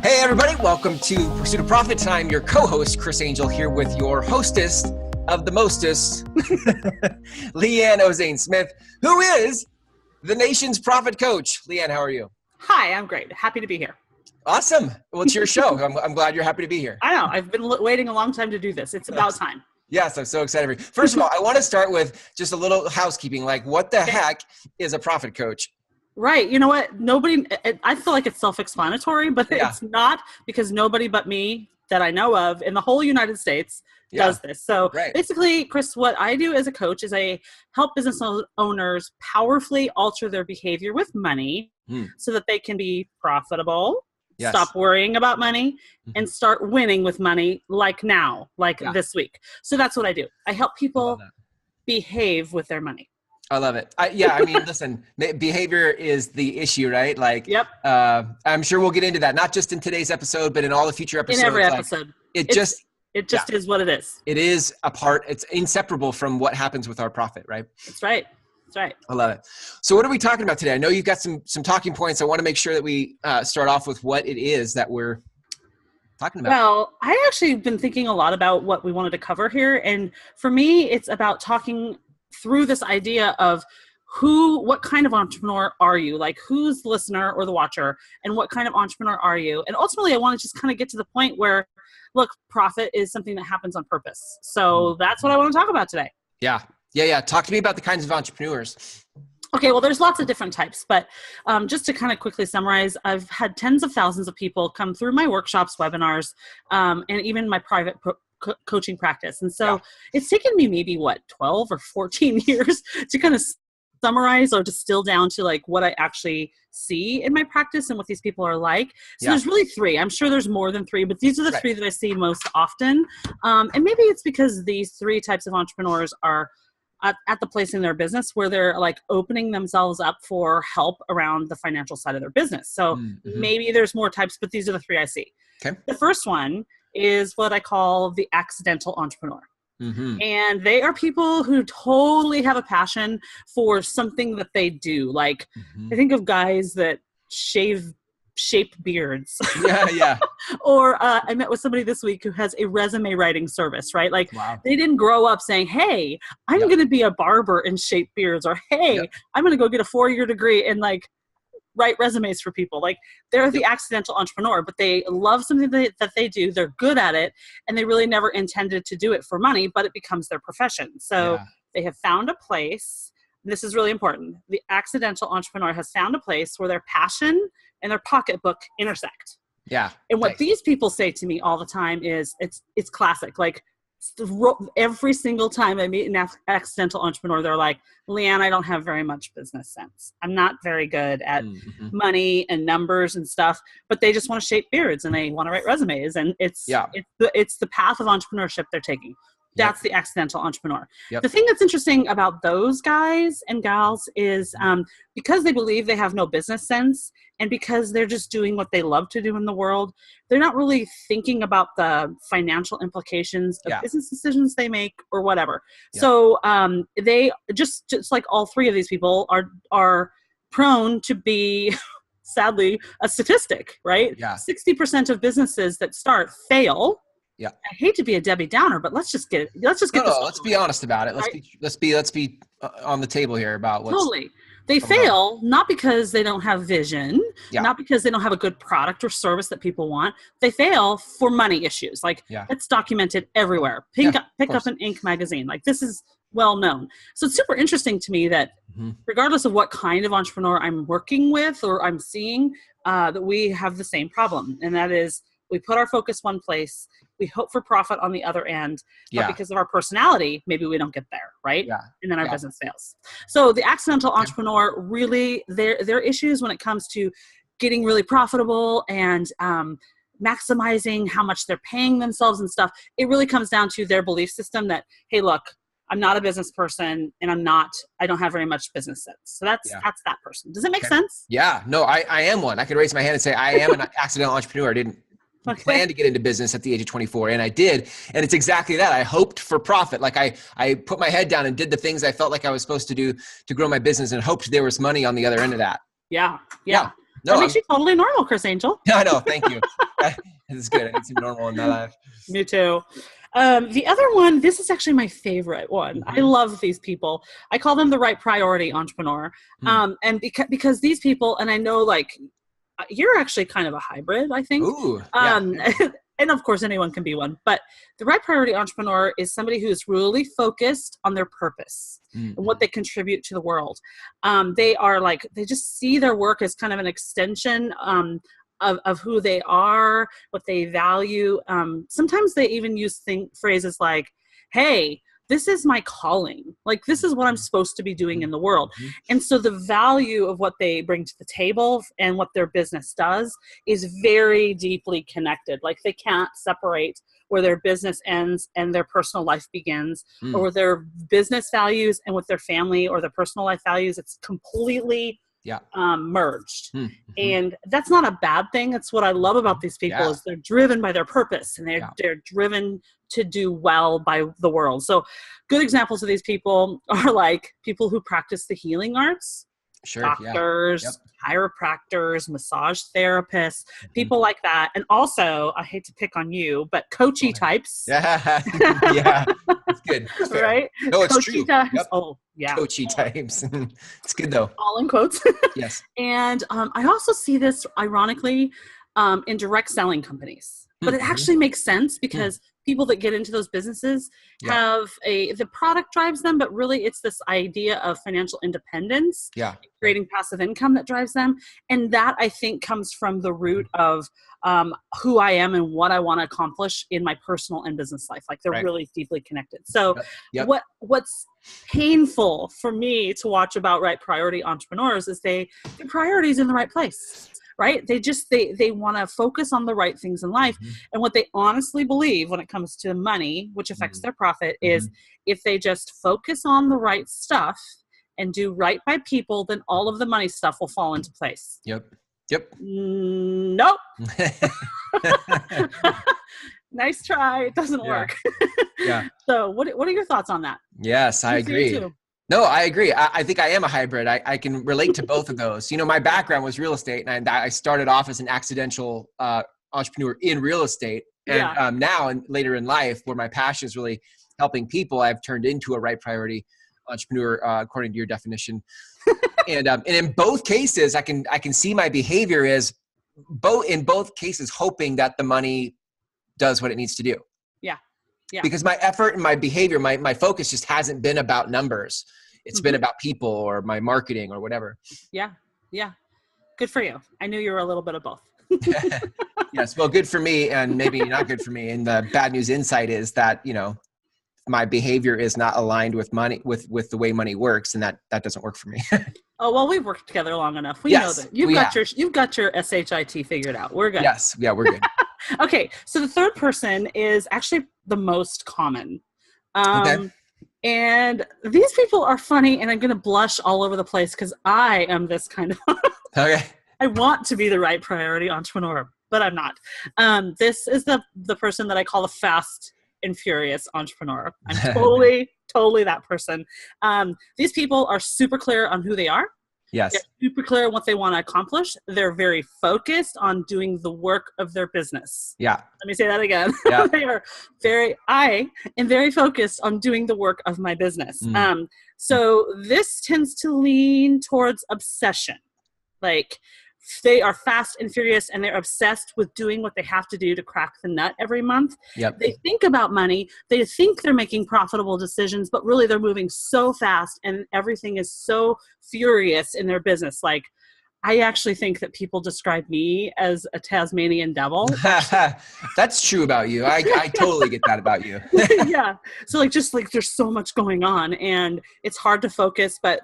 Hey everybody, welcome to Pursuit of Profit. I'm your co-host, Chris Angel, here with your hostess of the mostest, LeAnne Ozaine-Smith, who is the nation's profit coach. LeAnne, how are you? Hi, I'm great. Happy to be here. Awesome. Well, it's your show. I'm glad you're happy to be here. I know. I've been waiting a long time to do this. It's about time. Yes, I'm so excited for you. First of all, I want to start with just a little housekeeping. Like, what the heck is a profit coach? Right. You know what? I feel like it's self-explanatory, but it's not, because nobody but me that I know of in the whole United States does this. So basically, Chris, what I do as a coach is I help business owners powerfully alter their behavior with money so that they can be profitable, stop worrying about money, and start winning with money like now, this week. So that's what I do. I help people behave with their money. I love it. I mean, listen, behavior is the issue, right? Like, I'm sure we'll get into that, not just in today's episode, but in all the future episodes. In every episode. It just is what it is. It is a part. It's inseparable from what happens with our profit, right? That's right. That's right. I love it. So what are we talking about today? I know you've got some talking points. I want to make sure that we start off with what it is that we're talking about. Well, I actually been thinking a lot about what we wanted to cover here. And for me, it's about talking through this idea of what kind of entrepreneur are you? Like, who's the listener or the watcher, and what kind of entrepreneur are you? And ultimately, I want to just kind of get to the point where, look, profit is something that happens on purpose. So that's what I want to talk about today. Yeah. Talk to me about the kinds of entrepreneurs. Okay, well, there's lots of different types, but just to kind of quickly summarize, I've had tens of thousands of people come through my workshops, webinars, and even my private coaching practice. And so it's taken me maybe 12 or 14 years to kind of summarize or distill down to like what I actually see in my practice and what these people are like. So there's really three. I'm sure there's more than three, but these are the three that I see most often. And maybe it's because these three types of entrepreneurs are at the place in their business where they're like opening themselves up for help around the financial side of their business. So maybe there's more types, but these are the three I see. Okay. The first one is what I call the accidental entrepreneur. And they are people who totally have a passion for something that they do. Like, I think of guys that shape beards. Or I met with somebody this week who has a resume writing service, right? Like, they didn't grow up saying, hey, I'm going to be a barber and shape beards, or hey, I'm going to go get a 4-year degree and like write resumes for people. Like, they're the accidental entrepreneur, but they love something that they do. They're good at it, and they really never intended to do it for money, but it becomes their profession. So they have found a place. This is really important. The accidental entrepreneur has found a place where their passion and their pocketbook intersect. And what these people say to me all the time is, it's classic. Like, every single time I meet an accidental entrepreneur, they're like, LeAnne, I don't have very much business sense. I'm not very good at money and numbers and stuff, but they just want to shape beards and they want to write resumes. And it's the path of entrepreneurship they're taking. That's the accidental entrepreneur. The thing that's interesting about those guys and gals is because they believe they have no business sense, and because they're just doing what they love to do in the world, they're not really thinking about the financial implications of business decisions they make or whatever. So they just like all three of these people are prone to be sadly a statistic, right? 60% of businesses that start fail. I hate to be a Debbie Downer, but let's just get this. Let's be honest about it. Let's be on the table here about what's totally. They fail not because they don't have vision, not because they don't have a good product or service that people want. They fail for money issues. Like, it's documented everywhere. Pick up an Inc. magazine. Like, this is well known. So it's super interesting to me that regardless of what kind of entrepreneur I'm working with or I'm seeing, that we have the same problem, and that is, we put our focus one place. We hope for profit on the other end, but because of our personality, maybe we don't get there, right? And then our business fails. So the accidental entrepreneur, really, their issues when it comes to getting really profitable and maximizing how much they're paying themselves and stuff, it really comes down to their belief system that, hey, look, I'm not a business person, and I don't have very much business sense. So that's that person. Does it make sense? Yeah. No, I am one. I could raise my hand and say I am an accidental entrepreneur. I didn't plan to get into business at the age of 24, and I did. And it's exactly that. I hoped for profit. Like, I put my head down and did the things I felt like I was supposed to do to grow my business, and hoped there was money on the other end of that. Yeah. No, that makes you totally normal, Chris Angel. I know. Thank you. This is good. I need some normal in my life. Me too. The other one, this is actually my favorite one. I love these people. I call them the right priority entrepreneur. And because these people, and I know like you're actually kind of a hybrid, I think. Ooh, yeah. And of course anyone can be one, but the right priority entrepreneur is somebody who is really focused on their purpose and what they contribute to the world. They just see their work as kind of an extension of who they are, what they value. Sometimes they even use phrases like, hey, this is my calling. Like, this is what I'm supposed to be doing in the world. And so the value of what they bring to the table and what their business does is very deeply connected. Like, they can't separate where their business ends and their personal life begins, or where their business values and what their family or their personal life values. It's completely merged. And that's not a bad thing. It's what I love about these people is they're driven by their purpose, and they're driven to do well by the world. So good examples of these people are like people who practice the healing arts, doctors, chiropractors, massage therapists, people like that. And also, I hate to pick on you, but coachy types. Yeah, it's good. It's fair. Right? No, it's coachy true. Types. Oh, yeah. Coachy types. It's good though. All in quotes. Yes. And I also see this, ironically, in direct selling companies. But it actually makes sense because people that get into those businesses have the product drives them, but really it's this idea of financial independence, creating passive income that drives them. And that, I think, comes from the root of who I am and what I want to accomplish in my personal and business life. Like, they're really deeply connected. So what's painful for me to watch about right priority entrepreneurs is their priorities in the right place. Right? They want to focus on the right things in life. And what they honestly believe when it comes to money, which affects their profit, is if they just focus on the right stuff and do right by people, then all of the money stuff will fall into place. Yep. Nope. Nice try. It doesn't work. So what are your thoughts on that? Yes, I agree. No, I agree. I think I am a hybrid. I can relate to both of those. You know, my background was real estate, and I started off as an accidental entrepreneur in real estate. And now, and later in life, where my passion is really helping people, I've turned into a right priority entrepreneur, according to your definition. And in both cases, I can see my behavior is in both cases hoping that the money does what it needs to do. Yeah. Because my effort and my behavior, my focus just hasn't been about numbers. It's been about people or my marketing or whatever. Yeah. Good for you. I knew you were a little bit of both. Yes. Well, good for me and maybe not good for me. And the bad news insight is that, you know, my behavior is not aligned with money, with the way money works. And that doesn't work for me. Oh, well, we've worked together long enough. We know that you've got your SHIT figured out. We're good. Yes. Yeah, we're good. Okay. So the third person is actually the most common. And these people are funny, and I'm going to blush all over the place because I am this kind of, I want to be the right priority entrepreneur, but I'm not. This is the person that I call the fast and furious entrepreneur. I'm totally that person. These people are super clear on who they are. Yes. They're super clear on what they want to accomplish. They're very focused on doing the work of their business. Yeah. Let me say that again. Yeah. I am very focused on doing the work of my business. So this tends to lean towards obsession. Like, they are fast and furious, and they're obsessed with doing what they have to do to crack the nut every month. Yep. They think about money. They think they're making profitable decisions, but really they're moving so fast, and everything is so furious in their business. Like, I actually think that people describe me as a Tasmanian devil. That's true about you. I totally get that about you. Yeah. So just there's so much going on, and it's hard to focus, but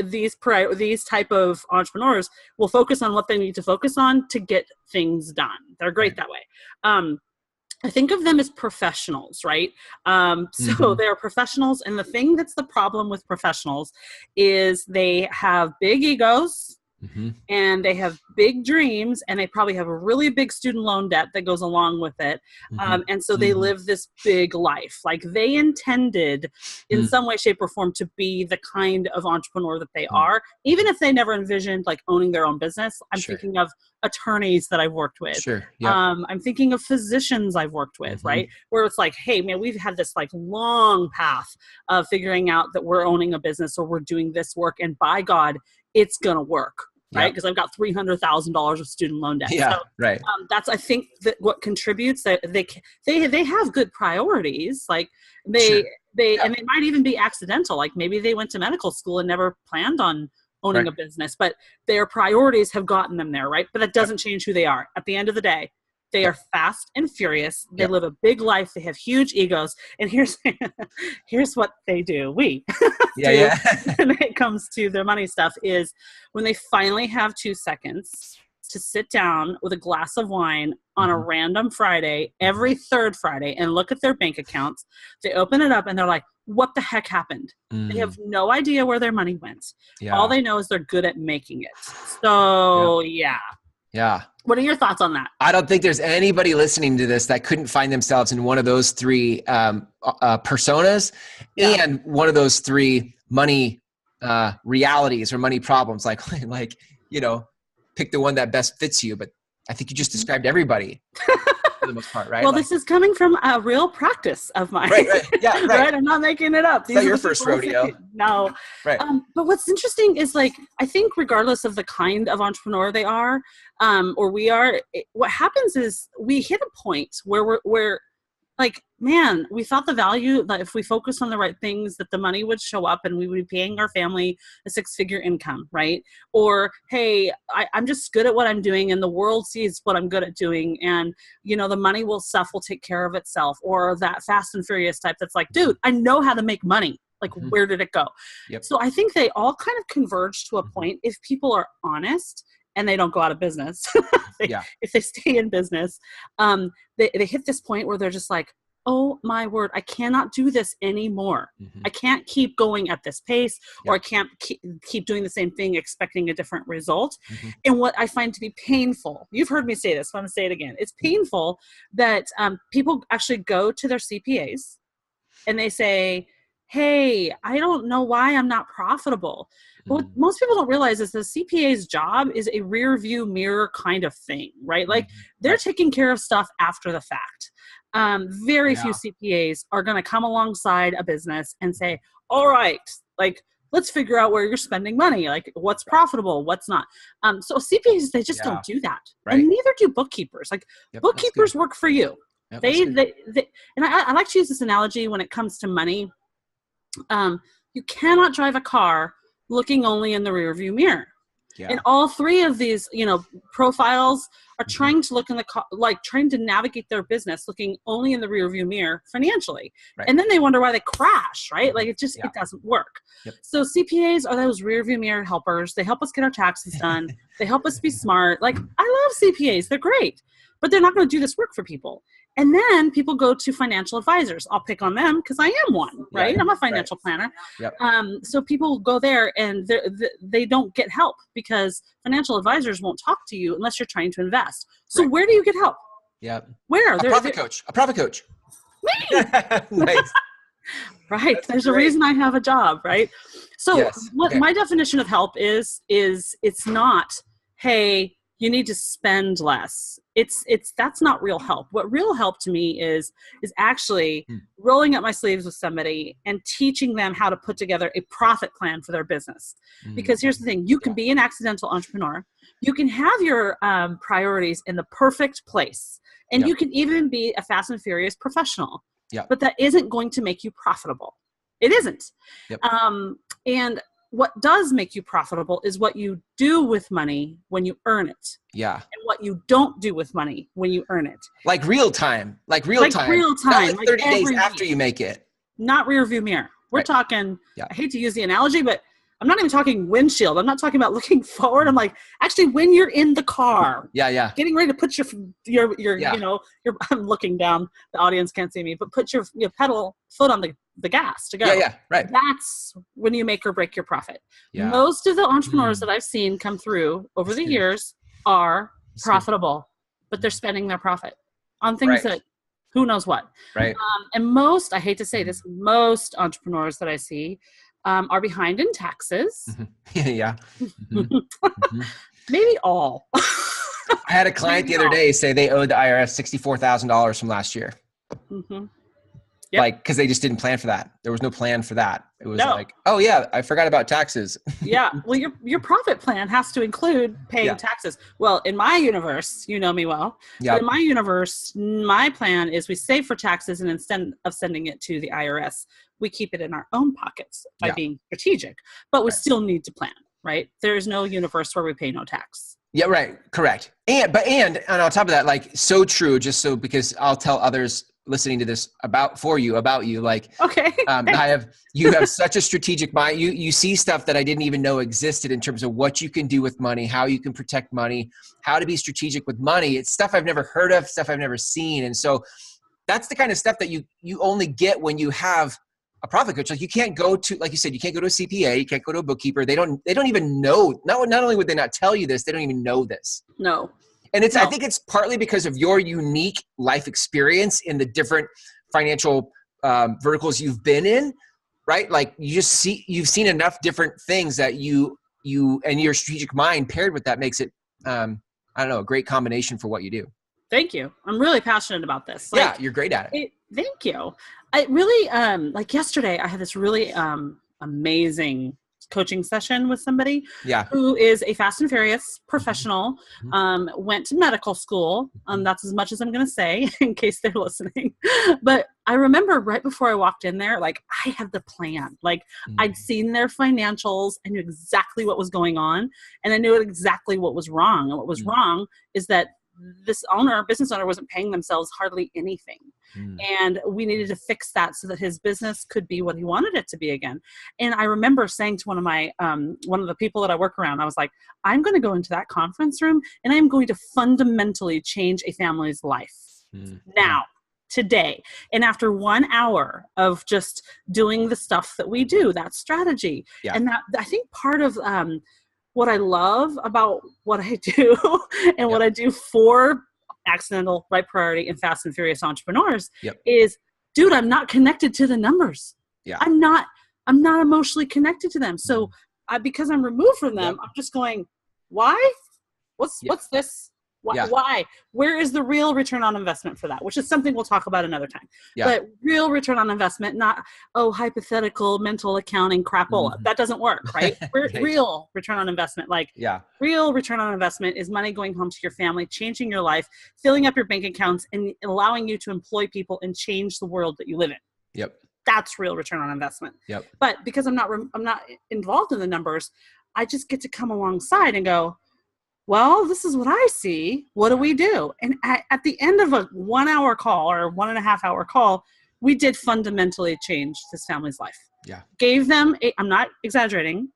these type of entrepreneurs will focus on what they need to focus on to get things done. They're great that way. I think of them as professionals, right? So they're professionals, and the thing that's the problem with professionals is they have big egos. Mm-hmm. and they have big dreams, and they probably have a really big student loan debt that goes along with it. Mm-hmm. And so they live this big life. Like they intended in some way, shape, or form to be the kind of entrepreneur that they are, even if they never envisioned like owning their own business. I'm thinking of attorneys that I've worked with. Sure. Yep. I'm thinking of physicians I've worked with, right? Where it's like, hey, man, we've had this like long path of figuring out that we're owning a business or we're doing this work, and by God, it's going to work, right? Because I've got $300,000 of student loan debt. Yeah, so, right. That's, I think, that what contributes, that they have good priorities. Like and they might even be accidental. Like maybe they went to medical school and never planned on owning a business, but their priorities have gotten them there, right? But that doesn't change who they are. At the end of the day, they are fast and furious. They live a big life. They have huge egos. And here's what they do. When it comes to their money stuff is when they finally have 2 seconds to sit down with a glass of wine on a random Friday, every third Friday, and look at their bank accounts. They open it up and they're like, what the heck happened? They have no idea where their money went. All they know is they're good at making it. So Yeah. What are your thoughts on that? I don't think there's anybody listening to this that couldn't find themselves in one of those three personas and one of those three money realities or money problems. Like, pick the one that best fits you. But I think you just described everybody for the most part, right? Well, this is coming from a real practice of mine. Right. Yeah, right. Right? I'm not making it up. It's not your first rodeo. No. Right. But what's interesting is, like, I think regardless of the kind of entrepreneur they are, or we are, what happens is we hit a point where we're like, man, we thought the value that if we focus on the right things, that the money would show up and we would be paying our family a 6-figure income, right? Or, hey, I'm just good at what I'm doing and the world sees what I'm good at doing. And, the money will take care of itself. Or that fast and furious type that's like, dude, I know how to make money. Like, where did it go? Yep. So I think they all kind of converge to a point if people are honest and they don't go out of business. If they stay in business, they hit this point where they're just like, oh my word, I cannot do this anymore. I can't keep going at this pace, or I can't keep doing the same thing expecting a different result. And what I find to be painful, you've heard me say this, so I'm going to say it again. It's painful that people actually go to their CPAs and they say, hey, I don't know why I'm not profitable. What most people don't realize is the CPA's job is a rear view mirror kind of thing, right? Like they're taking care of stuff after the fact. Very few CPAs are going to come alongside a business and say, all right, like, let's figure out where you're spending money. Like, what's profitable, what's not. So CPAs, they just don't do that. Right. And neither do bookkeepers. Like bookkeepers work for you. Yep, they and I like to use this analogy when it comes to money. You cannot drive a car looking only in the rearview mirror. And all three of these, profiles are trying to look in trying to navigate their business looking only in the rearview mirror financially. Right. And then they wonder why they crash, right? Like it doesn't work. Yep. So CPAs are those rearview mirror helpers. They help us get our taxes done. They help us be smart. Like, I love CPAs. They're great, but they're not going to do this work for people. And then people go to financial advisors. I'll pick on them because I am one, right? I'm a financial planner. Yep. So people go there and they don't get help because financial advisors won't talk to you unless you're trying to invest. So where do you get help? Yep. Where? A profit coach. Me. Nice. Right. There's a reason I have a job, right? So my definition of help is it's not, hey, you need to spend less. That's not real help. What real help to me is actually rolling up my sleeves with somebody and teaching them how to put together a profit plan for their business. Because here's the thing, you can be an accidental entrepreneur. You can have your priorities in the perfect place. And you can even be a fast and furious professional. But that isn't going to make you profitable. It isn't. And what does make you profitable is what you do with money when you earn it. And what you don't do with money when you earn it. Like real time. Not like 30 days after you make it. Not rear view mirror. We're talking, I hate to use the analogy, but I'm not even talking windshield. I'm not talking about looking forward. I'm like, actually, when you're in the car, getting ready to put your I'm looking down. The audience can't see me, but put your pedal foot on the gas to go. Right. That's when you make or break your profit. Yeah. Most of the entrepreneurs that I've seen come through over the years are profitable, but they're spending their profit on things that who knows what. Right. And most, I hate to say this, most entrepreneurs that I see are behind in taxes. Yeah. Maybe all. I had a client the other day say they owed the IRS $64,000 from last year. Yep. Like, because they just didn't plan for that. There was no plan for that. It was like, oh yeah, I forgot about taxes. Yeah. Well, your profit plan has to include paying taxes. Well, in my universe, you know me well. But in my universe, my plan is we save for taxes, and instead of sending it to the IRS, we keep it in our own pockets by being strategic. But we still need to plan, right? There is no universe where we pay no tax. Yeah, right. Correct. And on top of that, like, so true, just so, because I'll tell others listening to this about you, like, okay. You have such a strategic mind. You see stuff that I didn't even know existed in terms of what you can do with money, how you can protect money, how to be strategic with money. It's stuff I've never heard of, stuff I've never seen. And so that's the kind of stuff that you only get when you have a profit coach. Like, you can't go to, like you said, you can't go to a CPA, you can't go to a bookkeeper. They don't even know. Not only would they not tell you this, they don't even know this. No. And I think it's partly because of your unique life experience in the different financial verticals you've been in, right? Like, you've seen enough different things that you and your strategic mind paired with that makes it, a great combination for what you do. Thank you. I'm really passionate about this. Like, you're great at it. Thank you. I really, like yesterday, I had this really amazing coaching session with somebody who is a Fast and Furious professional, went to medical school. That's as much as I'm going to say in case they're listening. But I remember right before I walked in there, like, I had the plan. Like, I'd seen their financials. I knew exactly what was going on, and I knew exactly what was wrong. And what was wrong is that this business owner wasn't paying themselves hardly anything. And we needed to fix that so that his business could be what he wanted it to be again. And I remember saying to one of the people that I work around, I was like, I'm going to go into that conference room and I'm going to fundamentally change a family's life now, today. And after 1 hour of just doing the stuff that we do, that strategy. And that, I think part of, what I love about what I do and what I do for accidental, right priority, and fast and furious entrepreneurs is, dude, I'm not connected to the numbers. I'm not emotionally connected to them. So because I'm removed from them, I'm just going, why? What's this? Why? Where is the real return on investment for that? Which is something we'll talk about another time. But real return on investment, not, hypothetical mental accounting crapola. That doesn't work, right? Real return on investment. Like, real return on investment is money going home to your family, changing your life, filling up your bank accounts, and allowing you to employ people and change the world that you live in. That's real return on investment. But because I'm not involved in the numbers, I just get to come alongside and go, well, this is what I see. What do we do? And at the end of a 1 hour call or 1.5 hour call, we did fundamentally change this family's life. Gave them, I'm not exaggerating,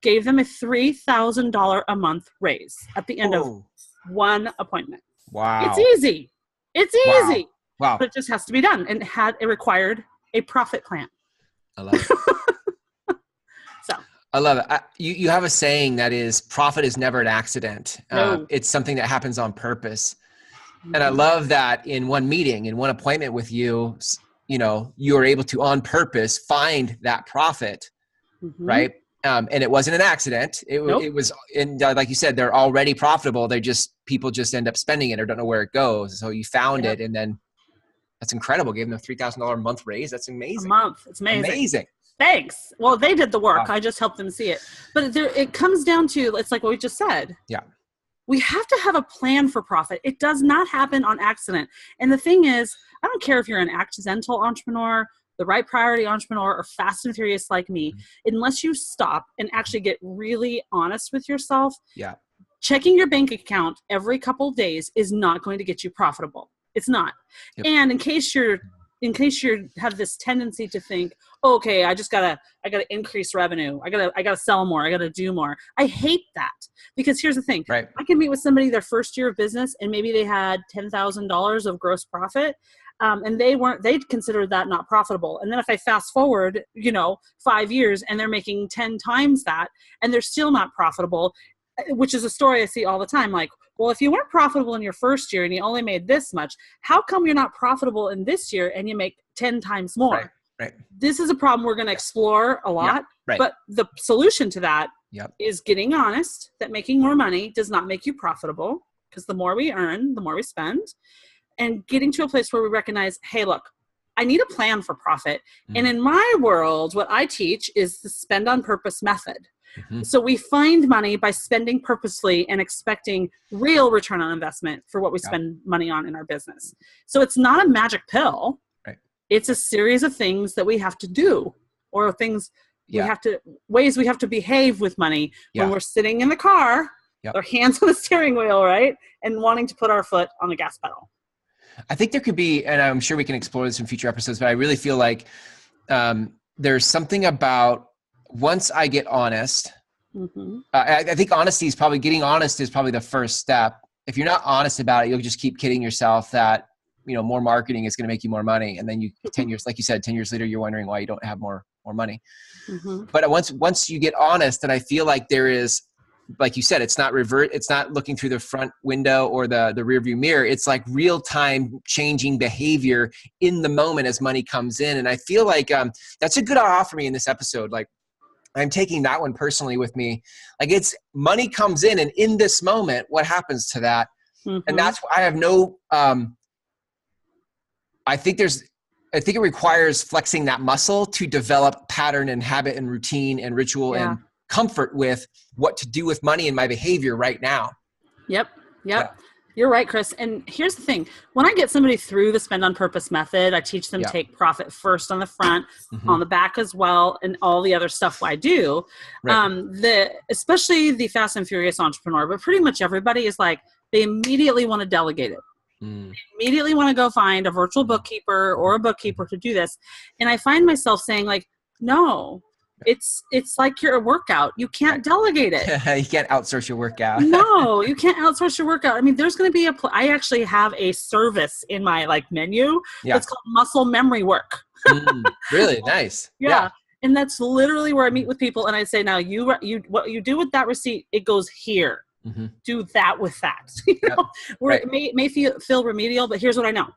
gave them a $3,000 a month raise at the end of one appointment. Wow. It's easy. It's easy. Wow. But it just has to be done. And it required a profit plan. I love it. I love it. You have a saying that is, profit is never an accident. No. It's something that happens on purpose. And I love that in one meeting, in one appointment with you, you were able to, on purpose, find that profit, right? And it wasn't an accident. It was, and like you said, they're already profitable. People just end up spending it or don't know where it goes. So you found it, and then that's incredible. Gave them a $3,000 a month raise. That's amazing. A month. It's amazing. Amazing. Thanks. Well, they did the work. Wow. I just helped them see it. But it comes down to, it's like what we just said. We have to have a plan for profit. It does not happen on accident. And the thing is, I don't care if you're an accidental entrepreneur, the right priority entrepreneur, or fast and furious like me, unless you stop and actually get really honest with yourself, checking your bank account every couple of days is not going to get you profitable. It's not. And in case you're in case you have this tendency to think, oh, okay, I gotta increase revenue. I gotta sell more. I gotta do more. I hate that, because here's the thing. Right. I can meet with somebody their first year of business and maybe they had $10,000 of gross profit. And they'd consider that not profitable. And then if I fast forward, 5 years and they're making 10 times that and they're still not profitable, which is a story I see all the time. Like, well, if you weren't profitable in your first year and you only made this much, how come you're not profitable in this year and you make 10 times more? Right. This is a problem we're going to explore a lot. Right. But the solution to that Yep. is getting honest that making more money does not make you profitable, because the more we earn, the more we spend. And getting to a place where we recognize, hey, look, I need a plan for profit. And in my world, what I teach is the spend on purpose method. So we find money by spending purposely and expecting real return on investment for what we spend money on in our business. So it's not a magic pill. Right. It's a series of things that we have to do, or ways we have to behave with money when we're sitting in the car, our hands on the steering wheel, right? And wanting to put our foot on the gas pedal. I think there could be, and I'm sure we can explore this in future episodes, but I really feel like there's something about once I get honest, I think honesty is probably, getting honest is probably the first step. If you're not honest about it, you'll just keep kidding yourself that, more marketing is going to make you more money. And then 10 years, like you said, 10 years later, you're wondering why you don't have more money. But once you get honest, then I feel like there is, like you said, it's not looking through the front window or the rearview mirror. It's like real time changing behavior in the moment as money comes in. And I feel like that's a good aha for me in this episode. Like, I'm taking that one personally with me. Like, it's money comes in, and in this moment, what happens to that? And that's why I have no, I think it requires flexing that muscle to develop pattern and habit and routine and ritual and comfort with what to do with money and my behavior right now. Yep. You're right, Chris. And here's the thing. When I get somebody through the spend on purpose method, I teach them take profit first on the front, on the back as well, and all the other stuff I do. Especially the fast and furious entrepreneur, but pretty much everybody is like, they immediately want to delegate it. They immediately want to go find a virtual bookkeeper or a bookkeeper to do this. And I find myself saying, like, no, it's like you're a workout. You can't delegate it. You can't outsource your workout. No, you can't outsource your workout. I mean, there's going to be I actually have a service in my menu. It's called muscle memory work. Really nice. Yeah. And that's literally where I meet with people. And I say, now what you do with that receipt, it goes here. Do that with that. It may feel remedial, but here's what I know.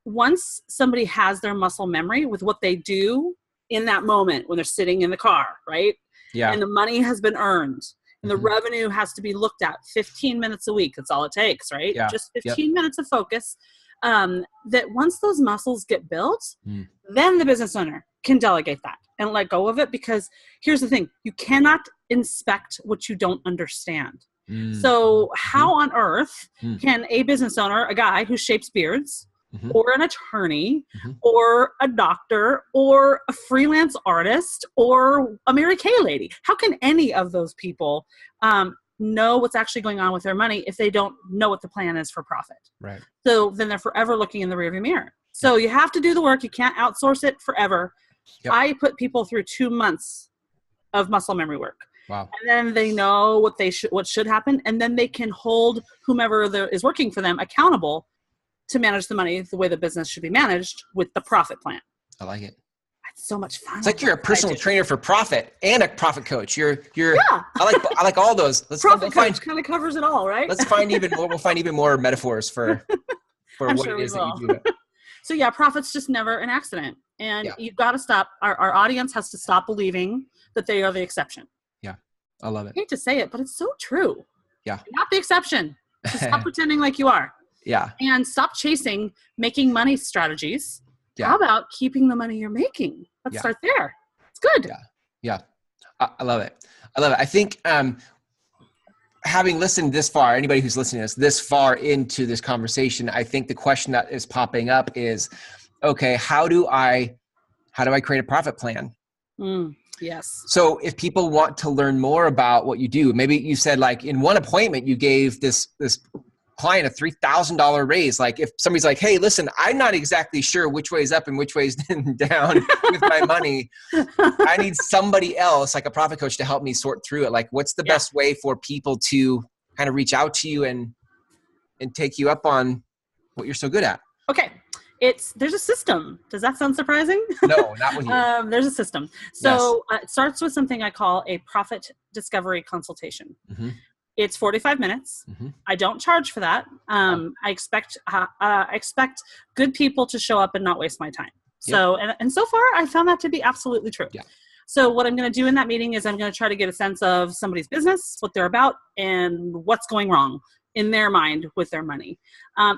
Once somebody has their muscle memory with what they do in that moment when they're sitting in the car, right? Yeah. And the money has been earned and the revenue has to be looked at 15 minutes a week. That's all it takes, right? Yeah. Just 15 minutes of focus. That once those muscles get built, then the business owner can delegate that and let go of it, because here's the thing. You cannot inspect what you don't understand. So how on earth can a business owner, a guy who shapes beards, or an attorney, or a doctor, or a freelance artist, or a Mary Kay lady, how can any of those people know what's actually going on with their money if they don't know what the plan is for profit? Right. So then they're forever looking in the rearview mirror. So you have to do the work. You can't outsource it forever. Yep. I put people through 2 months of muscle memory work. Wow. And then they know what should happen. And then they can hold whomever is working for them accountable to manage the money the way the business should be managed with the profit plan. I like it. It's so much fun. It's like you're a personal trainer for profit and a profit coach. I like all those. Profit coach kind of covers it all, right? Let's find even more. We'll find even more metaphors for what it is that you do. So yeah, profit's just never an accident. And you've got to stop. Our audience has to stop believing that they are the exception. Yeah. I love it. I hate to say it, but it's so true. Yeah. You're not the exception. So stop pretending like you are. Yeah. And stop chasing making money strategies. Yeah. How about keeping the money you're making? Let's start there. It's good. Yeah. I love it. I think having listened this far, anybody who's listening to this far into this conversation, I think the question that is popping up is, okay, how do I create a profit plan? Yes. So if people want to learn more about what you do, maybe you said like in one appointment, you gave this client a $3,000 raise. Like if somebody's like, hey, listen, I'm not exactly sure which way is up and which way is down with my money. I need somebody else, like a profit coach, to help me sort through it. Like what's the best way for people to kind of reach out to you and take you up on what you're so good at? Okay. There's a system. Does that sound surprising? No, not with you. There's a system. So it starts with something I call a profit discovery consultation. Mm-hmm. It's 45 minutes. Mm-hmm. I don't charge for that. I expect good people to show up and not waste my time. So, and so far I found that to be absolutely true. Yeah. So what I'm going to do in that meeting is I'm going to try to get a sense of somebody's business, what they're about, and what's going wrong in their mind with their money.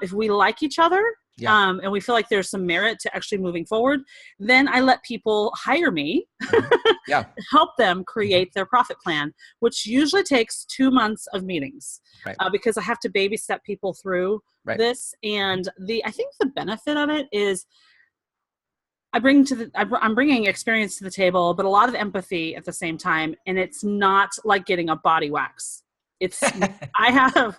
If we like each other, and we feel like there's some merit to actually moving forward, then I let people hire me to help them create their profit plan, which usually takes 2 months of meetings, because I have to baby step people through this. And I think the benefit of it is I'm bringing experience to the table, but a lot of empathy at the same time. And it's not like getting a body wax. I have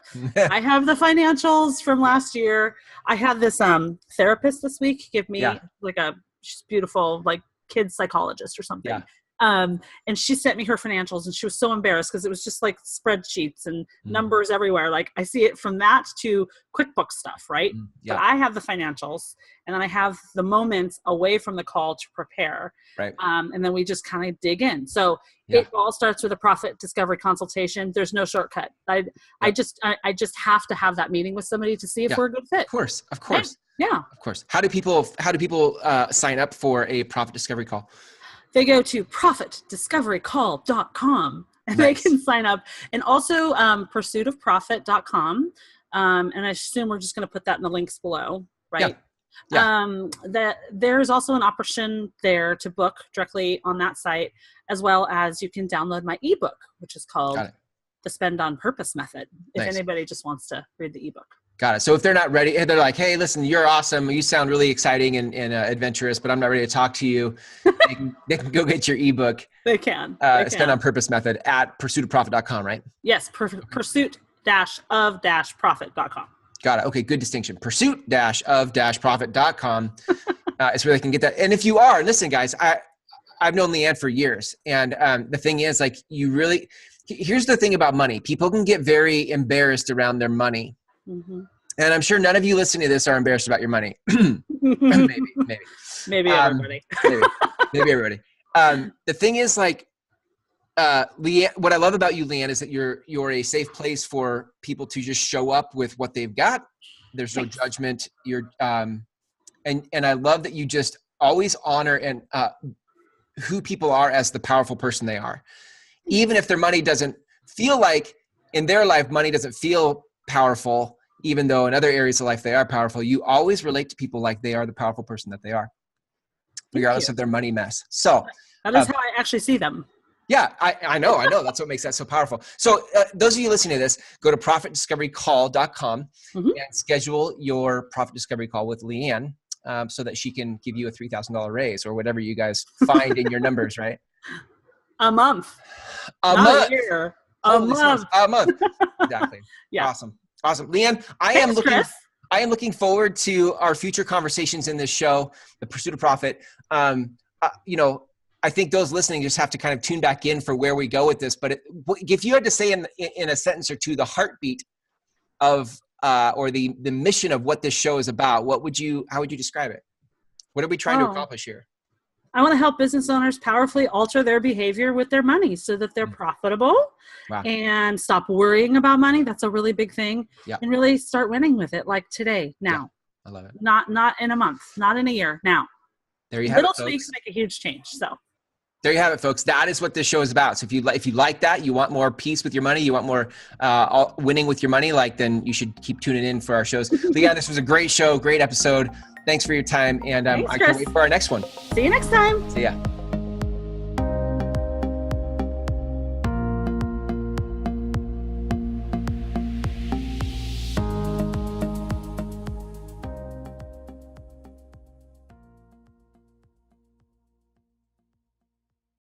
the financials from last year. I had this therapist this week give me she's beautiful, like kid psychologist or something. Yeah. And she sent me her financials and she was so embarrassed because it was just like spreadsheets and numbers everywhere. Like I see it from that to QuickBooks stuff, right? Yeah. But I have the financials and then I have the moments away from the call to prepare. Right. And then we just kind of dig in. So it all starts with a profit discovery consultation. There's no shortcut. I just have to have that meeting with somebody to see if we're a good fit. Of course. Okay. Yeah. Of course. How do people sign up for a profit discovery call? They go to profitdiscoverycall.com and they can sign up. And also pursuitofprofit.com. And I assume we're just going to put that in the links below, right? Yeah. That there's also an option there to book directly on that site, as well as you can download my ebook, which is called The Spend on Purpose Method, if anybody just wants to read the ebook. Got it. So if they're not ready, they're like, hey, listen, you're awesome. You sound really exciting and adventurous, but I'm not ready to talk to you. They can go get your ebook. They can. Spend on Purpose Method at pursuitofprofit.com, right? Yes. Pursuit-of-profit.com. Got it. Okay. Good distinction. Pursuit-of-profit.com is where they can get that. And if you are, listen, guys, I've known LeAnne for years. And the thing is, like, here's the thing about money. People can get very embarrassed around their money. Mm-hmm. And I'm sure none of you listening to this are embarrassed about your money. Maybe everybody. maybe everybody. The thing is, like, LeAnne, what I love about you, LeAnne, is that you're a safe place for people to just show up with what they've got. There's no judgment. And I love that you just always honor and who people are as the powerful person they are. Even if their money doesn't feel like, in their life, money doesn't feel powerful, even though in other areas of life they are powerful, you always relate to people like they are the powerful person that they are, regardless of their money mess. So that is how I actually see them. Yeah, I know. That's what makes that so powerful. So those of you listening to this, go to profitdiscoverycall.com and schedule your profit discovery call with LeAnne so that she can give you a $3,000 raise or whatever you guys find in your numbers, right? A month. A month. Year. A month. Exactly. Yeah. Awesome. LeAnne, I am looking forward to our future conversations in this show, The Pursuit of Profit. I think those listening just have to kind of tune back in for where we go with this. But if you had to say in a sentence or two, the heartbeat of, or the mission of what this show is about, how would you describe it? What are we trying to accomplish here? I want to help business owners powerfully alter their behavior with their money so that they're profitable and stop worrying about money. That's a really big thing. And really start winning with it, like today, now. I love it. Not in a month, not in a year, now. There you have it, folks. Little tweaks make a huge change. So there you have it, folks. That is what this show is about. So if you like that, you want more peace with your money, you want more winning with your money, then you should keep tuning in for our shows. LeAnne, this was a great show, great episode. Thanks for your time, and I can't wait for our next one. See you next time. See ya.